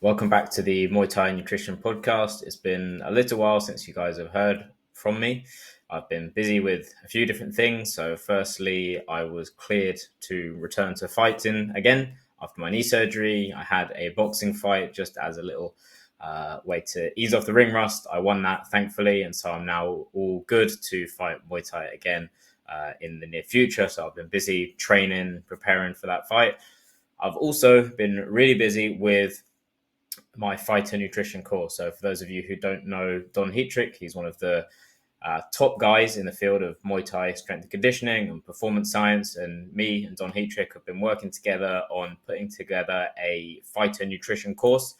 Welcome back to the Muay Thai Nutrition Podcast. It's been a little while since you guys have heard from me. I've been busy with a few different things. So firstly, I was cleared to return to fighting again after my knee surgery. I had a boxing fight just as a little way to ease off the ring rust. I won that, thankfully, and so I'm now all good to fight Muay Thai again in the near future. So I've been busy training, preparing for that fight. I've also been really busy with my fighter nutrition course. So for those of you who don't know Don Heatrick, he's one of the top guys in the field of Muay Thai strength and conditioning and performance science. And me and Don Heatrick have been working together on putting together a fighter nutrition course.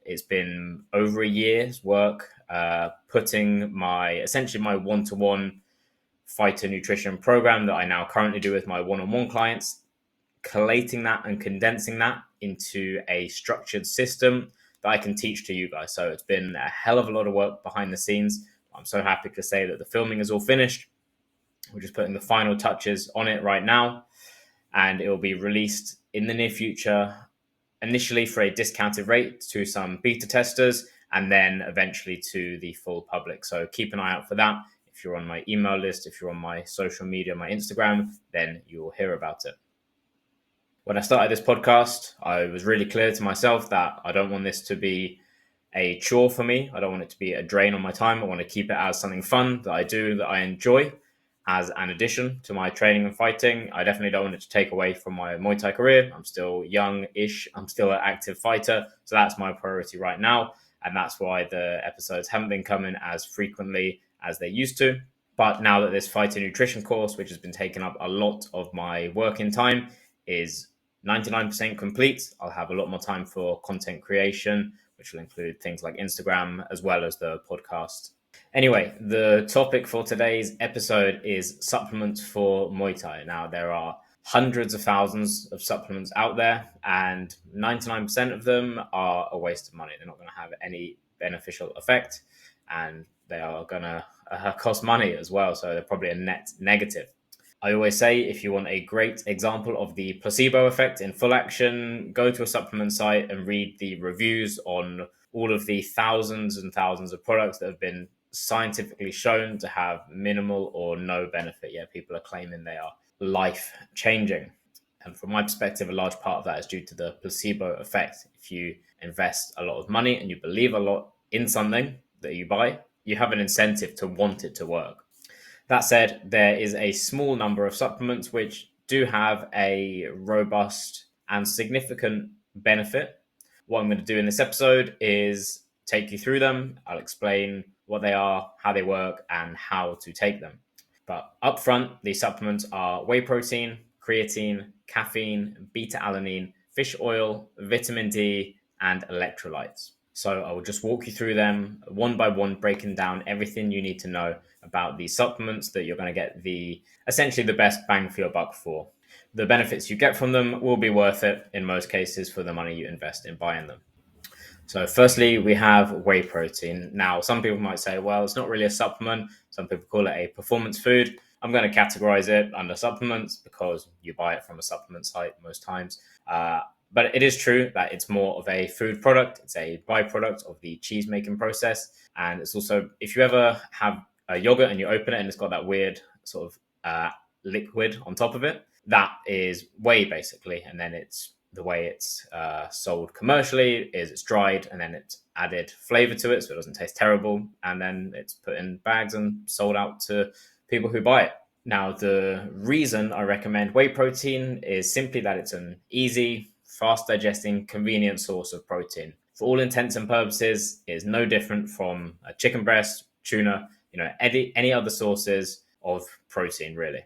It's been over a year's work putting essentially my one-to-one fighter nutrition program that I now currently do with my one-on-one clients, collating that and condensing that into a structured system that I can teach to you guys. So it's been a hell of a lot of work behind the scenes. I'm so happy to say that the filming is all finished. We're just putting the final touches on it right now, and it will be released in the near future, initially for a discounted rate to some beta testers, and then eventually to the full public. So keep an eye out for that. If you're on my email list, if you're on my social media, my Instagram, then you will hear about it. When I started this podcast, I was really clear to myself that I don't want this to be a chore for me. I don't want it to be a drain on my time. I want to keep it as something fun that I do, that I enjoy as an addition to my training and fighting. I definitely don't want it to take away from my Muay Thai career. I'm still young-ish. I'm still an active fighter. So that's my priority right now. And that's why the episodes haven't been coming as frequently as they used to. But now that this fighter nutrition course, which has been taking up a lot of my working time, is 99% complete, I'll have a lot more time for content creation, which will include things like Instagram as well as the podcast. Anyway, the topic for today's episode is supplements for Muay Thai. Now, there are hundreds of thousands of supplements out there, and 99% of them are a waste of money. They're not going to have any beneficial effect, and they are going to cost money as well. So they're probably a net negative. I always say, if you want a great example of the placebo effect in full action, go to a supplement site and read the reviews on all of the thousands and thousands of products that have been scientifically shown to have minimal or no benefit. Yeah, people are claiming they are life-changing. And from my perspective, a large part of that is due to the placebo effect. If you invest a lot of money and you believe a lot in something that you buy, you have an incentive to want it to work. That said, there is a small number of supplements which do have a robust and significant benefit. What I'm going to do in this episode is take you through them. I'll explain what they are, how they work, and how to take them. But up front, these supplements are whey protein, creatine, caffeine, beta-alanine, fish oil, vitamin D, and electrolytes. So I will just walk you through them one by one, breaking down everything you need to know about these supplements that you're going to get essentially the best bang for your buck for. The benefits you get from them will be worth it in most cases for the money you invest in buying them. So firstly, we have whey protein. Now, some people might say, well, it's not really a supplement. Some people call it a performance food. I'm going to categorize it under supplements because you buy it from a supplement site most times. But it is true that it's more of a food product. It's a byproduct of the cheese making process. And it's also, if you ever have a yogurt and you open it and it's got that weird sort of liquid on top of it, that is whey basically. And then the way it's sold commercially is it's dried and then it's added flavor to it so it doesn't taste terrible. And then it's put in bags and sold out to people who buy it. Now, the reason I recommend whey protein is simply that it's an easy, fast digesting, convenient source of protein. For all intents and purposes, it is no different from a chicken breast, tuna, any other sources of protein, really.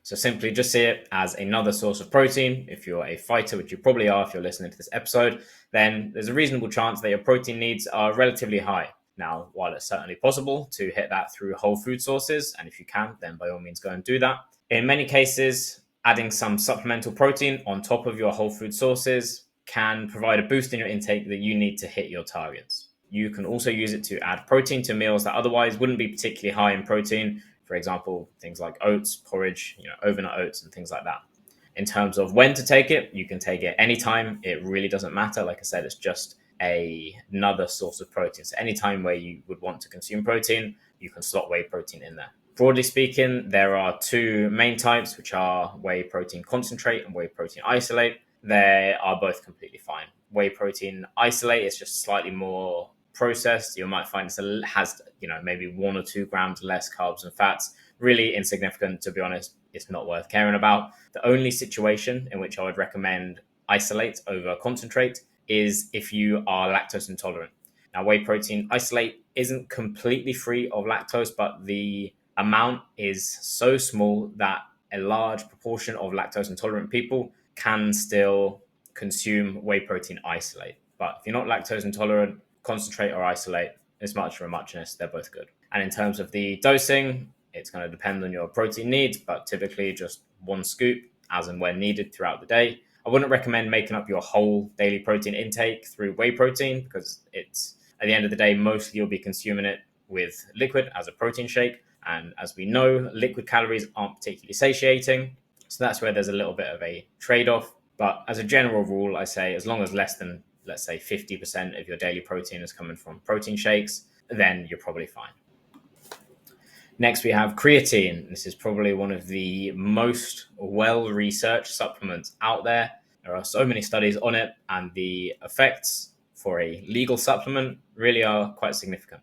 So simply just see it as another source of protein. If you're a fighter, which you probably are if you're listening to this episode, then there's a reasonable chance that your protein needs are relatively high. Now, while it's certainly possible to hit that through whole food sources, and if you can, then by all means go and do that. In many cases, adding some supplemental protein on top of your whole food sources can provide a boost in your intake that you need to hit your targets. You can also use it to add protein to meals that otherwise wouldn't be particularly high in protein. For example, things like oats, porridge, overnight oats and things like that. In terms of when to take it, you can take it anytime. It really doesn't matter. Like I said, it's just another source of protein. So anytime where you would want to consume protein, you can slot whey protein in there. Broadly speaking, there are two main types, which are whey protein concentrate and whey protein isolate. They are both completely fine. Whey protein isolate is just slightly more processed. You might find it has, maybe 1 or 2 grams less carbs and fats. Really insignificant, to be honest. It's not worth caring about. The only situation in which I would recommend isolate over concentrate is if you are lactose intolerant. Now, whey protein isolate isn't completely free of lactose, but the amount is so small that a large proportion of lactose intolerant people can still consume whey protein isolate. But if you're not lactose intolerant, concentrate or isolate, it's much for a muchness. They're both good. And in terms of the dosing, it's going to depend on your protein needs, but typically just 1 scoop as and when needed throughout the day. I wouldn't recommend making up your whole daily protein intake through whey protein because it's, at the end of the day, mostly you'll be consuming it with liquid as a protein shake. And as we know, liquid calories aren't particularly satiating. So that's where there's a little bit of a trade-off. But as a general rule, I say as long as less than, let's say, 50% of your daily protein is coming from protein shakes, then you're probably fine. Next, we have creatine. This is probably one of the most well-researched supplements out there. There are so many studies on it, and the effects for a legal supplement really are quite significant.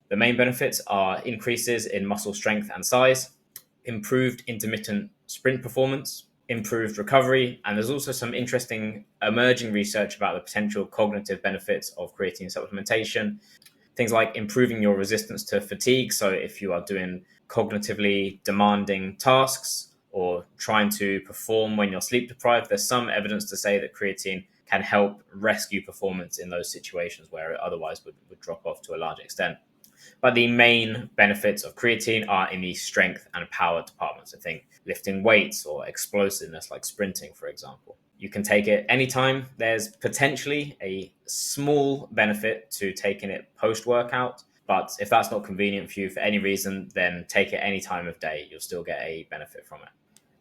The main benefits are increases in muscle strength and size, improved intermittent sprint performance, improved recovery, and there's also some interesting emerging research about the potential cognitive benefits of creatine supplementation. Things like improving your resistance to fatigue. So if you are doing cognitively demanding tasks or trying to perform when you're sleep deprived, there's some evidence to say that creatine can help rescue performance in those situations where it otherwise would drop off to a large extent. But the main benefits of creatine are in the strength and power departments. I think lifting weights or explosiveness like sprinting, for example. You can take it anytime. There's potentially a small benefit to taking it post-workout, but if that's not convenient for you for any reason, then take it any time of day. You'll still get a benefit from it.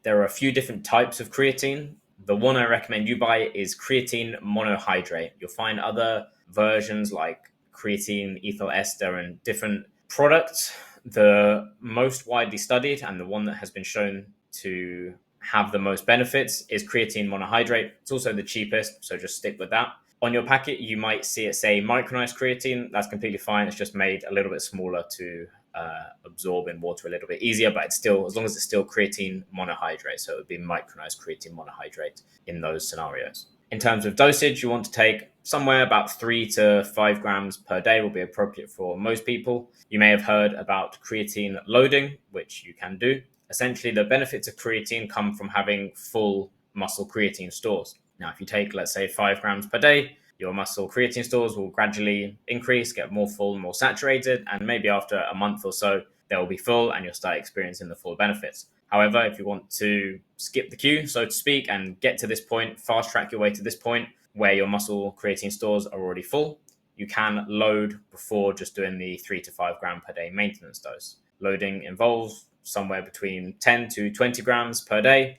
There are a few different types of creatine. The one I recommend you buy is creatine monohydrate. You'll find other versions like creatine ethyl ester and different products. The most widely studied and the one that has been shown to have the most benefits is creatine monohydrate. It's also the cheapest, so just stick with that. On your packet, you might see it say micronized creatine. That's completely fine. It's just made a little bit smaller to absorb in water a little bit easier, but it's still, as long as it's still creatine monohydrate, so it would be micronized creatine monohydrate in those scenarios. In terms of dosage, you want to take somewhere about 3 to 5 grams per day will be appropriate for most people. You may have heard about creatine loading, which you can do. Essentially, the benefits of creatine come from having full muscle creatine stores. Now, if you take, let's say, 5 grams per day, your muscle creatine stores will gradually increase, get more full, more saturated, and maybe after a month or so, they'll be full and you'll start experiencing the full benefits. However, if you want to skip the queue, so to speak, and get to this point, fast track your way to this point where your muscle creatine stores are already full, you can load before just doing the 3 to 5 gram per day maintenance dose. Loading involves somewhere between 10 to 20 grams per day,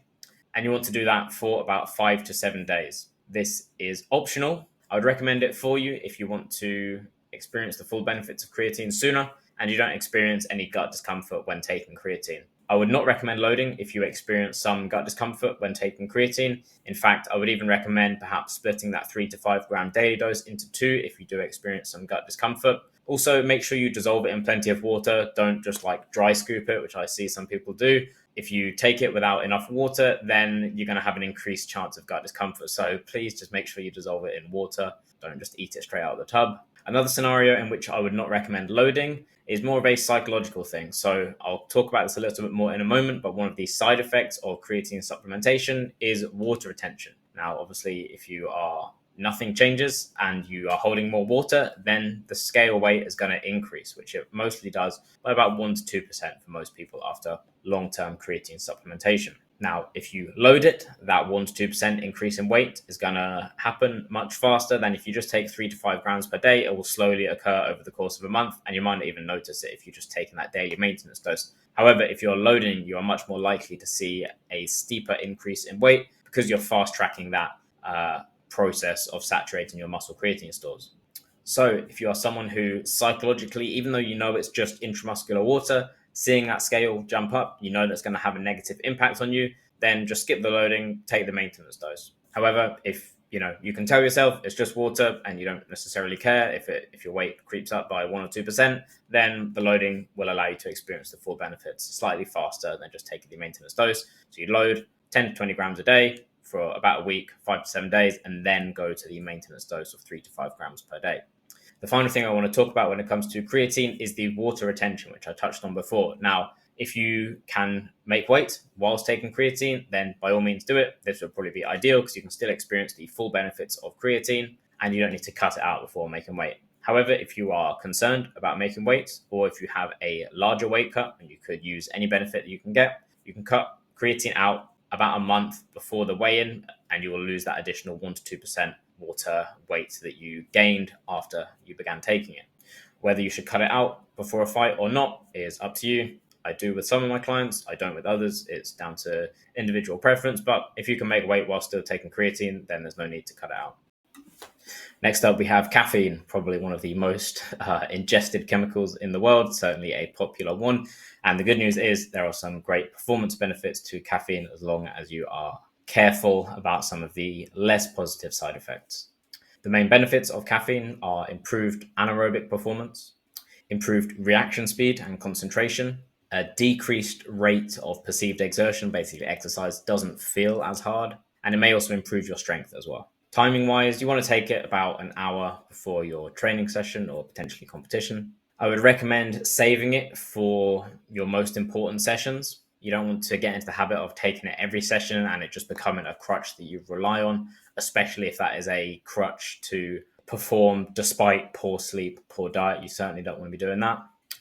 and you want to do that for about 5 to 7 days. This is optional. I would recommend it for you if you want to experience the full benefits of creatine sooner and you don't experience any gut discomfort when taking creatine. I would not recommend loading if you experience some gut discomfort when taking creatine. In fact, I would even recommend perhaps splitting that 3 to 5 gram daily dose into 2 if you do experience some gut discomfort. Also, make sure you dissolve it in plenty of water. Don't just dry scoop it, which I see some people do. If you take it without enough water, then you're going to have an increased chance of gut discomfort. So please just make sure you dissolve it in water. Don't just eat it straight out of the tub. Another scenario in which I would not recommend loading is more of a psychological thing. So I'll talk about this a little bit more in a moment, but one of the side effects of creatine supplementation is water retention. Now, obviously, if you are nothing changes and you are holding more water, then the scale weight is going to increase, which it mostly does by about 1 to 2% for most people after long-term creatine supplementation. Now, if you load it, that 1 to 2% increase in weight is going to happen much faster than if you just take 3 to 5 grams per day. It will slowly occur over the course of a month, and you might not even notice it if you're just taking that daily maintenance dose. However, if you're loading, you are much more likely to see a steeper increase in weight because you're fast tracking that process of saturating your muscle creatine stores. So if you are someone who psychologically, even though you know it's just intramuscular water, seeing that scale jump up, you know that's going to have a negative impact on you, then just skip the loading, take the maintenance dose. However, if you can tell yourself it's just water and you don't necessarily care if your weight creeps up by 1 or 2%, then the loading will allow you to experience the full benefits slightly faster than just taking the maintenance dose. So you load 10 to 20 grams a day for about a week, 5 to 7 days, and then go to the maintenance dose of 3 to 5 grams per day. The final thing I want to talk about when it comes to creatine is the water retention, which I touched on before. Now, if you can make weight whilst taking creatine, then by all means do it. This would probably be ideal because you can still experience the full benefits of creatine and you don't need to cut it out before making weight. However, if you are concerned about making weight, or if you have a larger weight cut and you could use any benefit that you can get, you can cut creatine out about a month before the weigh-in and you will lose that additional 1 to 2% water weight that you gained after you began taking it. Whether you should cut it out before a fight or not is up to you. I do with some of my clients, I don't with others. It's down to individual preference, but if you can make weight while still taking creatine, then there's no need to cut it out. Next up, we have caffeine, probably one of the most ingested chemicals in the world, certainly a popular one. And the good news is there are some great performance benefits to caffeine as long as you are careful about some of the less positive side effects. The main benefits of caffeine are improved anaerobic performance, improved reaction speed and concentration, a decreased rate of perceived exertion, basically exercise doesn't feel as hard, and it may also improve your strength as well. Timing wise, you want to take it about an hour before your training session or potentially competition. I would recommend saving it for your most important sessions. You don't want to get into the habit of taking it every session and it just becoming a crutch that you rely on, especially if that is a crutch to perform despite poor sleep, poor diet. You certainly don't want to be doing that.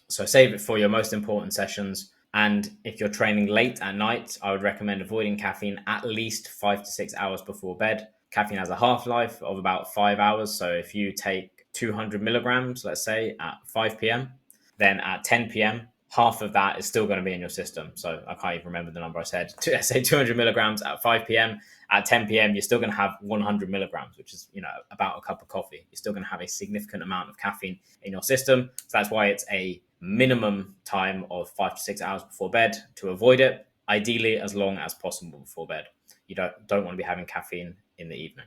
So save it for your most important sessions. And if you're training late at night, I would recommend avoiding caffeine at least 5 to 6 hours before bed. Caffeine has a half-life of about 5 hours. So if you take 200 milligrams, let's say at 5 p.m., then at 10 p.m., half of that is still going to be in your system. So I can't even remember the number I said. I say 200 milligrams at 5 p.m. At 10 p.m., you're still going to have 100 milligrams, which is, about a cup of coffee. You're still going to have a significant amount of caffeine in your system. So that's why it's a minimum time of 5 to 6 hours before bed to avoid it, ideally as long as possible before bed. You don't want to be having caffeine in the evening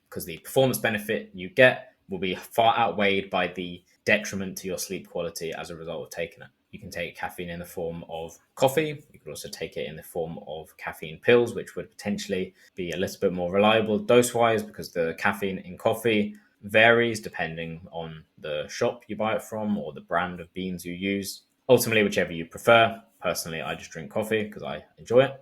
because the performance benefit you get will be far outweighed by the detriment to your sleep quality as a result of taking it. You can take caffeine in the form of coffee. You could also take it in the form of caffeine pills, which would potentially be a little bit more reliable dose-wise because the caffeine in coffee varies depending on the shop you buy it from or the brand of beans you use. Ultimately, whichever you prefer. Personally, I just drink coffee because I enjoy it.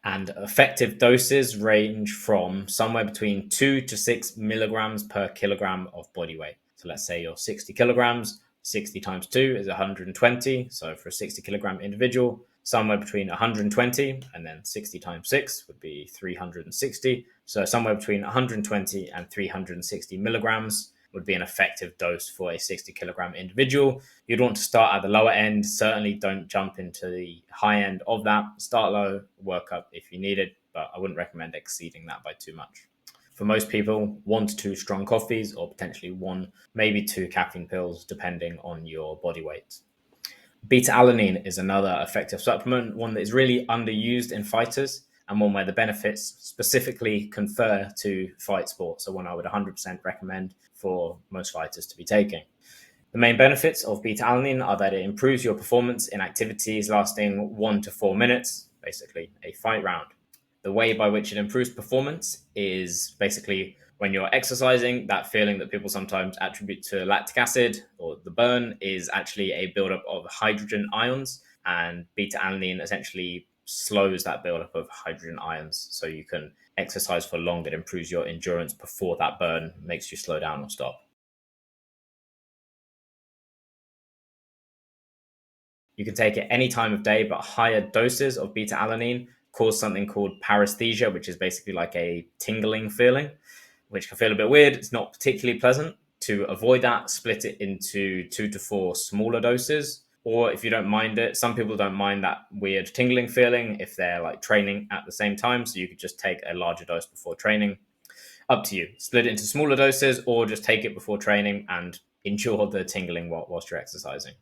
And effective doses range from somewhere between 2 to 6 milligrams per kilogram of body weight. So let's say you're 60 kilograms, 60 times 2 is 120. So for a 60 kilogram individual, somewhere between 120 and then 60 times 6 would be 360. So somewhere between 120 and 360 milligrams would be an effective dose for a 60 kilogram individual. You'd want to start at the lower end. Certainly don't jump into the high end of that. Start low, work up if you need it, but I wouldn't recommend exceeding that by too much. For most people, 1 to 2 strong coffees or potentially 1, maybe 2 caffeine pills, depending on your body weight. Beta-alanine is another effective supplement, one that is really underused in fighters and one where the benefits specifically confer to fight sports. So one I would 100% recommend for most fighters to be taking. The main benefits of beta-alanine are that it improves your performance in activities lasting 1 to 4 minutes, basically a fight round. The way by which it improves performance is basically when you're exercising, that feeling that people sometimes attribute to lactic acid or the burn is actually a buildup of hydrogen ions, and beta-alanine essentially slows that buildup of hydrogen ions so you can exercise for longer. It improves your endurance before that burn makes you slow down or stop. You can take it any time of day, but higher doses of beta-alanine cause something called paresthesia, which is basically like a tingling feeling, which can feel a bit weird. It's not particularly pleasant. To avoid that, split it into 2 to 4 smaller doses. Or if you don't mind it, some people don't mind that weird tingling feeling if they're like training at the same time. So you could just take a larger dose before training. Up to you. Split it into smaller doses or just take it before training and endure the tingling whilst you're exercising.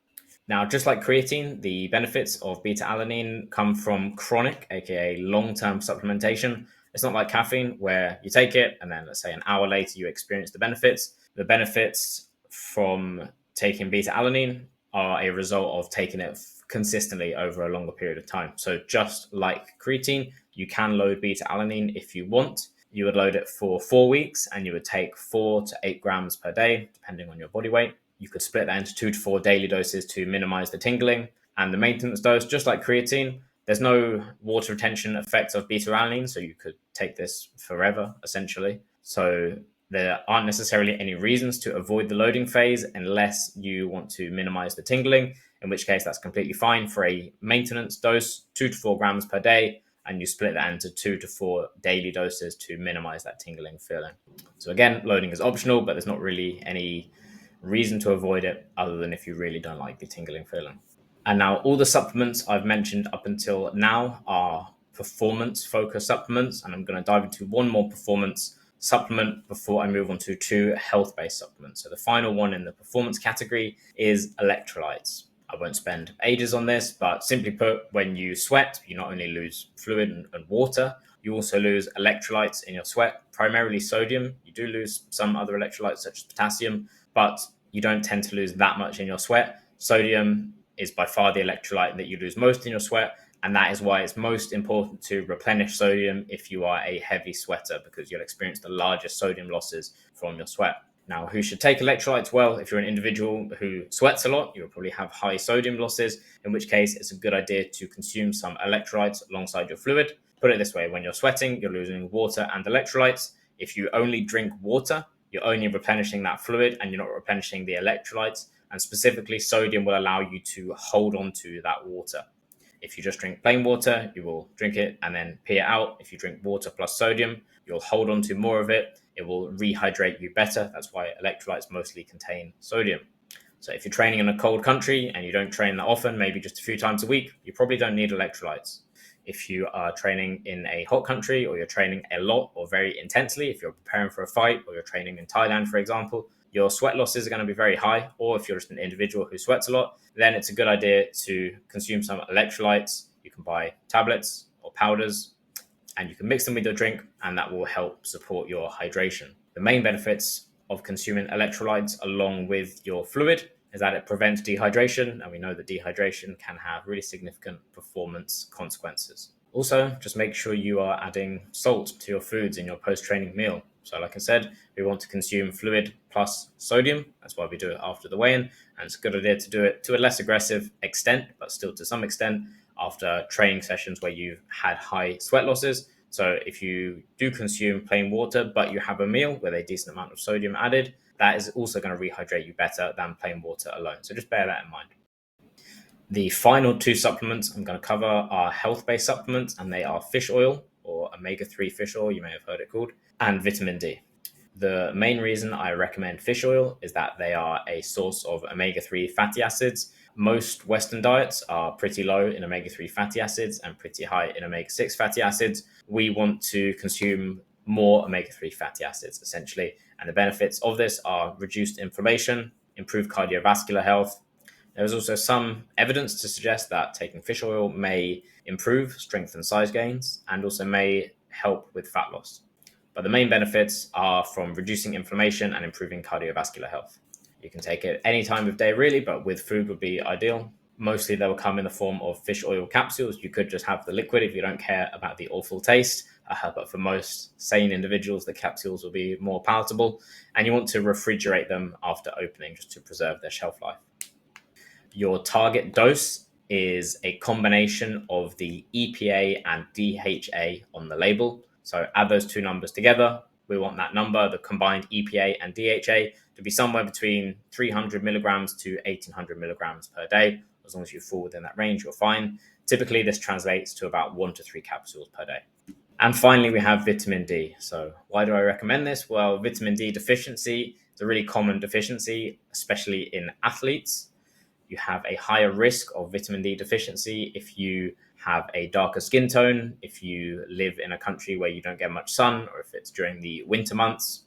Now, just like creatine, the benefits of beta-alanine come from chronic, aka long-term supplementation. It's not like caffeine where you take it and then let's say an hour later you experience the benefits. The benefits from taking beta-alanine are a result of taking it consistently over a longer period of time. So just like creatine, you can load beta-alanine if you want. You would load it for 4 weeks and you would take 4 to 8 grams per day, depending on your body weight. You could split that into 2 to 4 daily doses to minimize the tingling. And the maintenance dose, just like creatine, there's no water retention effect of beta-alanine, so you could take this forever, essentially. So there aren't necessarily any reasons to avoid the loading phase unless you want to minimize the tingling, in which case that's completely fine. For a maintenance dose, 2 to 4 grams per day, and you split that into 2 to 4 daily doses to minimize that tingling feeling. So again, loading is optional, but there's not really any reason to avoid it other than if you really don't like the tingling feeling. And now all the supplements I've mentioned up until now are performance focused supplements, and I'm going to dive into one more performance supplement before I move on to 2 health-based supplements. So the final one in the performance category is electrolytes. I won't spend ages on this, but simply put, when you sweat, you not only lose fluid and water, you also lose electrolytes in your sweat, primarily sodium. You do lose some other electrolytes such as potassium, but you don't tend to lose that much in your sweat. Sodium is by far the electrolyte that you lose most in your sweat, and that is why it's most important to replenish sodium if you are a heavy sweater, because you'll experience the largest sodium losses from your sweat. Now, who should take electrolytes? Well, if you're an individual who sweats a lot, you'll probably have high sodium losses, in which case it's a good idea to consume some electrolytes alongside your fluid. Put it this way, when you're sweating, you're losing water and electrolytes. If you only drink water, you're only replenishing that fluid and you're not replenishing the electrolytes. And specifically, sodium will allow you to hold on to that water. If you just drink plain water, you will drink it and then pee it out. If you drink water plus sodium, you'll hold on to more of it. It will rehydrate you better. That's why electrolytes mostly contain sodium. So if you're training in a cold country and you don't train that often, maybe just a few times a week, you probably don't need electrolytes. If you are training in a hot country or you're training a lot or very intensely, if you're preparing for a fight or you're training in Thailand, for example, your sweat losses are going to be very high. Or if you're just an individual who sweats a lot, then it's a good idea to consume some electrolytes. You can buy tablets or powders and you can mix them with your drink, and that will help support your hydration. The main benefits of consuming electrolytes along with your fluid is that it prevents dehydration, and we know that dehydration can have really significant performance consequences. Also, just make sure you are adding salt to your foods in your post-training meal. So like I said, we want to consume fluid plus sodium. That's why we do it after the weigh-in, and it's a good idea to do it to a less aggressive extent, but still to some extent, after training sessions where you've had high sweat losses. So if you do consume plain water, but you have a meal with a decent amount of sodium added, that is also going to rehydrate you better than plain water alone. So just bear that in mind. The final 2 supplements I'm going to cover are health-based supplements, and they are fish oil, or omega-3 fish oil, you may have heard it called, and vitamin D. The main reason I recommend fish oil is that they are a source of omega-3 fatty acids. Most Western diets are pretty low in omega-3 fatty acids and pretty high in omega-6 fatty acids. We want to consume more omega-3 fatty acids, essentially. And the benefits of this are reduced inflammation, improved cardiovascular health. There's also some evidence to suggest that taking fish oil may improve strength and size gains and also may help with fat loss. But the main benefits are from reducing inflammation and improving cardiovascular health. You can take it any time of day, really, but with food would be ideal. Mostly they will come in the form of fish oil capsules. You could just have the liquid if you don't care about the awful taste. But for most sane individuals, the capsules will be more palatable. And you want to refrigerate them after opening just to preserve their shelf life. Your target dose is a combination of the EPA and DHA on the label. So add those 2 numbers together. We want that number, the combined EPA and DHA, to be somewhere between 300 milligrams to 1800 milligrams per day. As long as you fall within that range, you're fine. Typically, this translates to about 1 to 3 capsules per day. And finally, we have vitamin D. So why do I recommend this? Well, vitamin D deficiency is a really common deficiency, especially in athletes. You have a higher risk of vitamin D deficiency if you have a darker skin tone if you live in a country where you don't get much sun, or if it's during the winter months,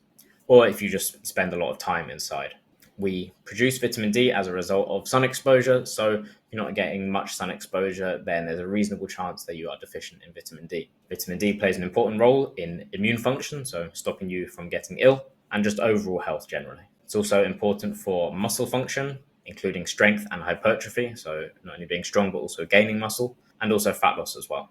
or if you just spend a lot of time inside. We produce vitamin D as a result of sun exposure. So if you're not getting much sun exposure, then there's a reasonable chance that you are deficient in vitamin D. Vitamin D plays an important role in immune function, so stopping you from getting ill, and just overall health generally. It's also important for muscle function, including strength and hypertrophy, so not only being strong, but also gaining muscle, and also fat loss as well.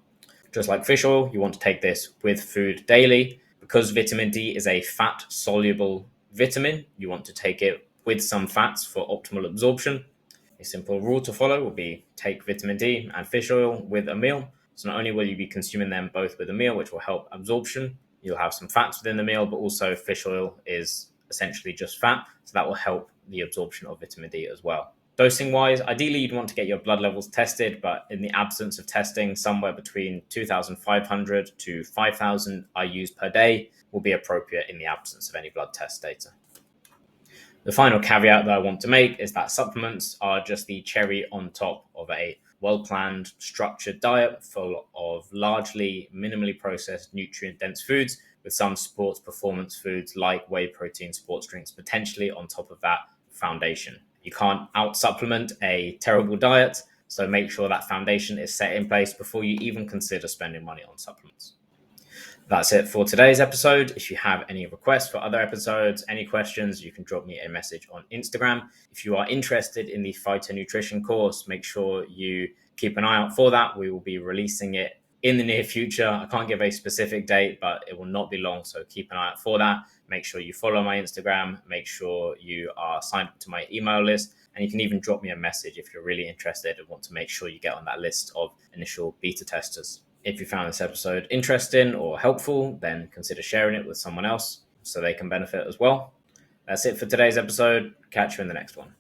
Just like fish oil, you want to take this with food daily. Because vitamin D is a fat-soluble vitamin, you want to take it with some fats for optimal absorption. A simple rule to follow will be take vitamin D and fish oil with a meal. So not only will you be consuming them both with a meal, which will help absorption, you'll have some fats within the meal, but also fish oil is essentially just fat, so that will help the absorption of vitamin D as well. Dosing wise, ideally you'd want to get your blood levels tested, but in the absence of testing, somewhere between 2,500 to 5,000 IUs per day will be appropriate in the absence of any blood test data. The final caveat that I want to make is that supplements are just the cherry on top of a well-planned, structured diet full of largely minimally processed, nutrient-dense foods, with some sports performance foods like whey protein sports drinks potentially on top of that foundation. You can't out-supplement a terrible diet, so make sure that foundation is set in place before you even consider spending money on supplements. That's it for today's episode. If you have any requests for other episodes, any questions, you can drop me a message on Instagram. If you are interested in the phytonutrition course, make sure you keep an eye out for that. We will be releasing it in the near future. I can't give a specific date, but it will not be long, so keep an eye out for that. Make sure you follow my Instagram. Make sure you are signed up to my email list, and you can even drop me a message if you're really interested and want to make sure you get on that list of initial beta testers. If you found this episode interesting or helpful, then consider sharing it with someone else so they can benefit as well. That's it for today's episode. Catch you in the next one.